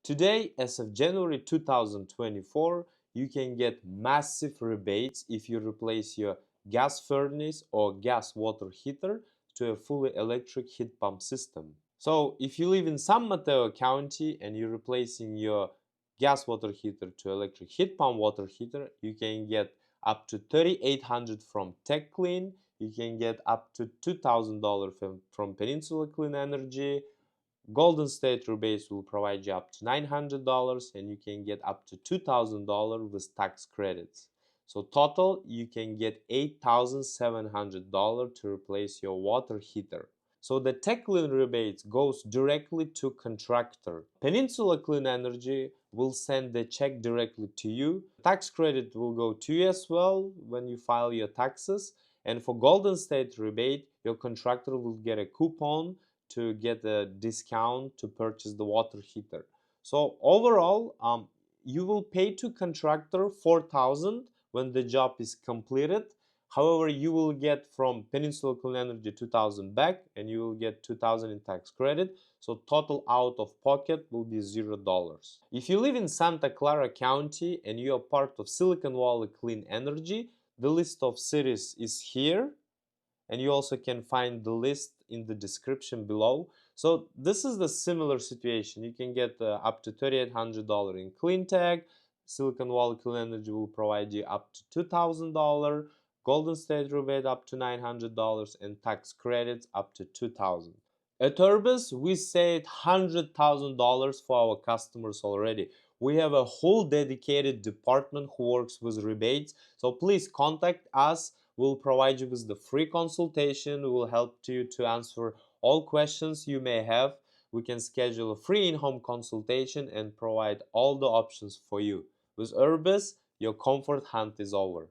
Today, as of January 2024, you can get massive rebates if you replace your gas furnace or gas water heater to a fully electric heat pump system. So if you live in San Mateo County and you're replacing your gas water heater to electric heat pump water heater, you can get up to $3,800 from Tech Clean. You can get up to $2,000 from Peninsula Clean Energy. Golden State Rebates will provide you up to $900 and you can get up to $2,000 with tax credits. So total, you can get $8,700 to replace your water heater. So the Tech Clean Rebates goes directly to contractor. Peninsula Clean Energy will send the check directly to you. Tax credit will go to you as well when you file your taxes. And for Golden State Rebate, your contractor will get a coupon to get a discount to purchase the water heater. So overall, you will pay to contractor $4,000 when the job is completed. However, you will get from Peninsula Clean Energy $2,000 back and you will get $2,000 in tax credit. So total out of pocket will be $0. If you live in Santa Clara County and you are part of Silicon Valley Clean Energy, the list of cities is here. And you also can find the list in the description below. So this is the similar situation. You can get up to $3,800 in clean tech. Silicon Valley Clean Energy will provide you up to $2,000. Golden State Rebate up to $900 and tax credits up to $2,000. At IRBIS, we saved $100,000 for our customers already. We have a whole dedicated department who works with rebates. So please contact us. We'll provide you with the free consultation. We will help you to answer all questions you may have. We can schedule a free in-home consultation and provide all the options for you. With IRBIS, your comfort hunt is over.